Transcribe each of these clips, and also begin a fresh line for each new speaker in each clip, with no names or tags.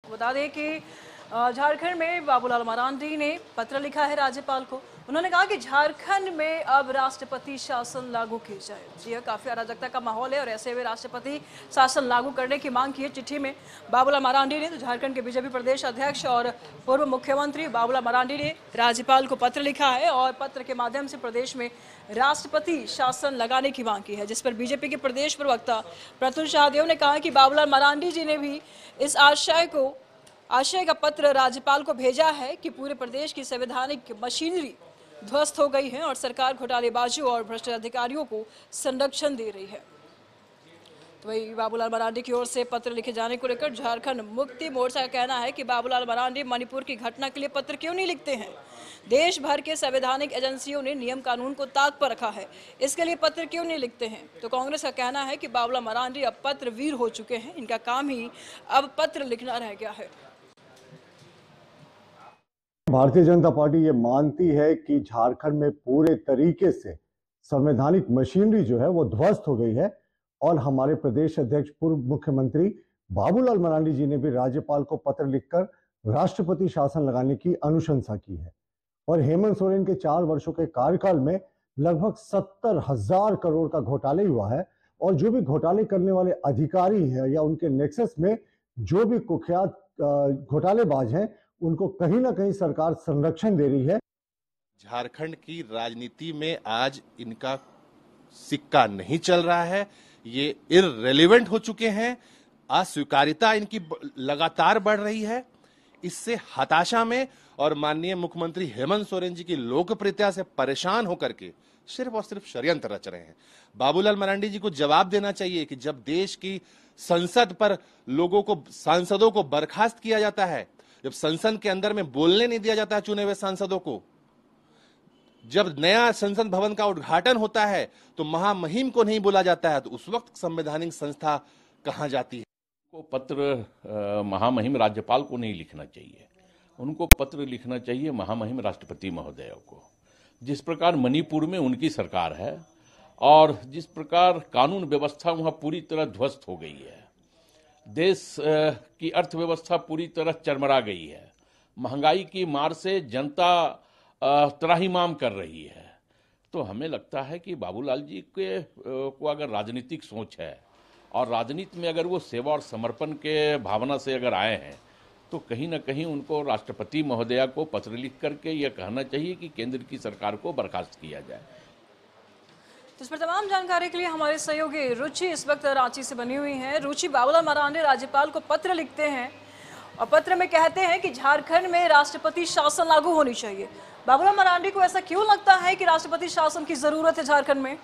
बता दें कि झारखंड में बाबूलाल मरांडी ने पत्र लिखा है राज्यपाल को। उन्होंने कहा कि झारखंड में अब राष्ट्रपति शासन लागू की जाए। जी हाँ, काफी अराजकता का माहौल है और ऐसे में राष्ट्रपति शासन लागू करने की मांग की है। चिट्ठी में बाबूलाल मरांडी ने तो झारखंड के बीजेपी प्रदेश अध्यक्ष और पूर्व मुख्यमंत्री बाबूलाल मरांडी ने राज्यपाल को पत्र लिखा है और पत्र के माध्यम से प्रदेश में राष्ट्रपति शासन लगाने की मांग की है, जिस पर बीजेपी के प्रदेश प्रवक्ता प्रत्युष शाहदेव ने कहा कि बाबूलाल मरांडी जी ने भी इस आशय का पत्र राज्यपाल को भेजा है कि पूरे प्रदेश की संवैधानिक मशीनरी ध्वस्त हो गई है और सरकार घोटालेबाजों और भ्रष्ट अधिकारियों को संरक्षण दे रही है। तो वही बाबूलाल मरांडी की ओर से पत्र लिखे जाने को लेकर झारखंड मुक्ति मोर्चा का कहना है कि बाबूलाल मरांडी मणिपुर की घटना के लिए पत्र क्यों नहीं लिखते हैं। देश भर के संवैधानिक एजेंसियों ने नियम कानून को ताक पर रखा है, इसके लिए पत्र क्यों नहीं लिखते हैं। तो कांग्रेस का कहना है कि बाबूलाल मरांडी अब पत्र वीर हो चुके हैं, इनका काम ही अब पत्र लिखना रह गया है।
भारतीय जनता पार्टी ये मानती है कि झारखंड में पूरे तरीके से संवैधानिक मशीनरी जो है वो ध्वस्त हो गई है और हमारे प्रदेश अध्यक्ष पूर्व मुख्यमंत्री बाबूलाल मरांडी जी ने भी राज्यपाल को पत्र लिखकर राष्ट्रपति शासन लगाने की अनुशंसा की है। और हेमंत सोरेन के 4 वर्षों के कार्यकाल में लगभग 70,000 करोड़ का घोटाले हुआ है और जो भी घोटाले करने वाले अधिकारी हैं या उनके नेक्सस में जो भी कुख्यात घोटालेबाज हैं उनको कहीं ना कहीं सरकार संरक्षण दे रही है।
झारखंड की राजनीति में आज इनका सिक्का नहीं चल रहा है, ये इररिलेवेंट हो चुके हैं। अस्वीकार्यता इनकी लगातार बढ़ रही है। इससे हताशा में और माननीय मुख्यमंत्री हेमंत सोरेन जी की लोकप्रियता से परेशान होकर के सिर्फ और सिर्फ षड्यंत्र रच रहे हैं। बाबूलाल मरांडी जी को जवाब देना चाहिए कि जब देश की संसद पर सांसदों को बर्खास्त किया जाता है, जब संसद के अंदर में बोलने नहीं दिया जाता है चुने हुए सांसदों को, जब नया संसद भवन का उद्घाटन होता है तो महामहिम को नहीं बोला जाता है, तो उस वक्त संवैधानिक संस्था कहां जाती है।
को पत्र महामहिम राज्यपाल को नहीं लिखना चाहिए, उनको पत्र लिखना चाहिए महामहिम राष्ट्रपति महोदय को। जिस प्रकार मणिपुर में उनकी सरकार है और जिस प्रकार कानून व्यवस्था वहां पूरी तरह ध्वस्त हो गई है, देश की अर्थव्यवस्था पूरी तरह चरमरा गई है, महंगाई की मार से जनता त्राहिमाम कर रही है, तो हमें लगता है कि बाबूलाल जी को अगर राजनीतिक सोच है और राजनीति में अगर वो सेवा और समर्पण के भावना से अगर आए हैं तो कहीं ना कहीं उनको राष्ट्रपति महोदया को पत्र लिख करके यह कहना चाहिए कि केंद्र की सरकार को बर्खास्त किया जाए।
तो इस पर तमाम जानकारी के लिए हमारे सहयोगी रुचि इस वक्त रांची से बनी हुई है। रुचि, बाबूलाल मरांडी राज्यपाल को पत्र लिखते हैं और पत्र में कहते हैं कि झारखंड में राष्ट्रपति शासन लागू होनी चाहिए। बाबूलाल मरांडी को ऐसा क्यों लगता है कि राष्ट्रपति शासन की जरूरत है झारखंड में?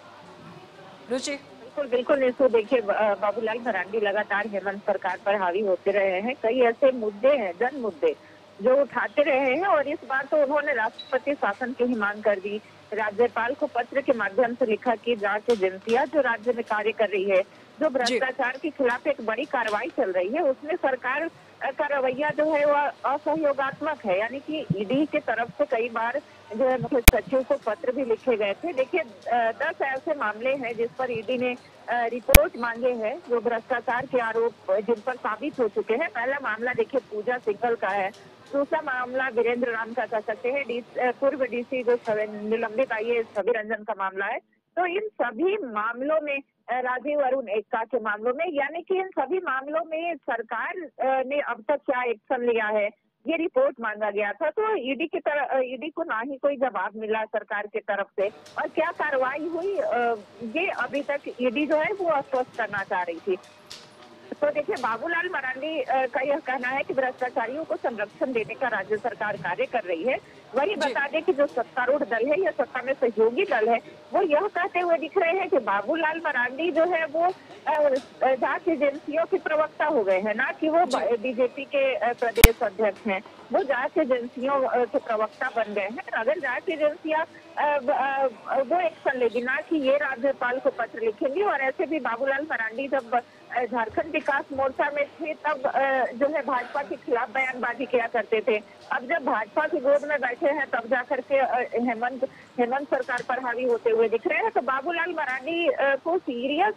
रुचि।
बिल्कुल इसको देखिए, बाबूलाल मरांडी लगातार हेमंत सरकार पर हावी होते रहे हैं। कई ऐसे मुद्दे हैं, जन मुद्दे जो उठाते रहे हैं और इस बार तो उन्होंने राष्ट्रपति शासन की ही मांग कर दी। राज्यपाल को पत्र के माध्यम से लिखा कि जांच एजेंसियां जो राज्य में कार्य कर रही है, जो भ्रष्टाचार के खिलाफ एक बड़ी कार्रवाई चल रही है, उसमें सरकार का रवैया जो है वह असहयोगात्मक है। यानी कि ईडी के तरफ से कई बार जो है मुख्य सचिव को पत्र भी लिखे गए थे। देखिए 10 ऐसे मामले हैं जिस पर ईडी ने रिपोर्ट मांगे हैं, जो भ्रष्टाचार के आरोप जिन पर साबित हो चुके हैं। पहला मामला देखिए पूजा सिंघल का है, दूसरा मामला वीरेंद्र राम का कह सकते हैं, पूर्व डीसी जो निलंबित IAS छवि रंजन का मामला है। तो इन सभी मामलों में राजीव अरुण एक्का के मामलों में, यानी कि इन सभी मामलों में सरकार ने अब तक क्या एक्शन लिया है, ये रिपोर्ट मांगा गया था। तो ईडी को ना ही कोई जवाब मिला सरकार की तरफ से और क्या कार्रवाई हुई, ये अभी तक ईडी जो है वो अस्पष्ट करना चाह रही थी। तो देखिए बाबूलाल मरांडी का यह कहना है कि भ्रष्टाचारियों को संरक्षण देने का राज्य सरकार कार्य कर रही है। वही बता दें कि जो सत्तारूढ़ दल है या सत्ता में सहयोगी दल है, वो यह कहते हुए दिख रहे हैं कि बाबूलाल मरांडी जो है वो जांच एजेंसियों के प्रवक्ता हो गए हैं, ना कि वो बीजेपी के प्रदेश अध्यक्ष हैं। वो जांच एजेंसियों के प्रवक्ता बन गए हैं। अगर जांच एजेंसियां वो एक्शन लेगी, ना कि ये राज्यपाल को पत्र लिखेंगी। और ऐसे भी बाबूलाल मरांडी जब झारखंड विकास मोर्चा में थे तब जो है भाजपा के खिलाफ बयानबाजी किया करते थे। अब जब भाजपा की गोद में बैठे हैं तब जाकर के हेमंत सरकार पर हावी होते हुए दिख रहे हैं। तो बाबूलाल मरांडी को सीरियस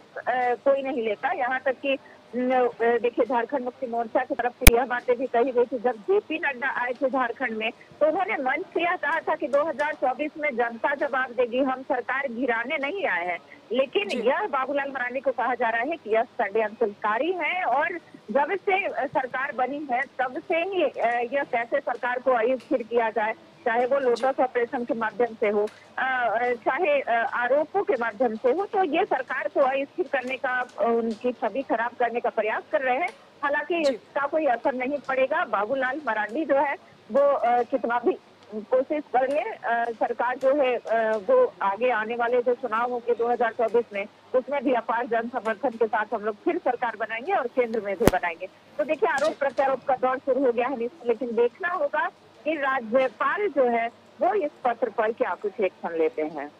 कोई नहीं लेता। यहाँ तक कि देखिए झारखंड मुक्ति मोर्चा की तरफ से यह बातें भी कही गई थी। जब जेपी नड्डा आए थे झारखंड में तो उन्होंने मंच से यह कहा था कि 2024 में जनता जवाब देगी, हम सरकार गिराने नहीं आए हैं। लेकिन यह बाबूलाल मरांडी को कहा जा रहा है कि यह षड्यंत्रकारी है और जब से सरकार बनी है तब से ही यह कैसे सरकार को अस्थिर किया जाए, चाहे वो लोटस ऑपरेशन के माध्यम से हो, चाहे आरोपों के माध्यम से हो, तो ये सरकार को अस्थिर करने का, उनकी छवि खराब करने का प्रयास कर रहे हैं। हालांकि इसका कोई असर नहीं पड़ेगा। बाबूलाल मरांडी जो है वो कितना भी कोशिश कर ले, सरकार जो है वो आगे आने वाले जो चुनाव होंगे 2024 में, उसमें भी अपार जन समर्थन के साथ हम लोग फिर सरकार बनाएंगे और केंद्र में भी बनाएंगे। तो देखिए आरोप प्रत्यारोप का दौर शुरू हो गया है, लेकिन देखना होगा कि राज्यपाल जो है वो इस पत्र पर क्या कुछ एक्शन लेते हैं।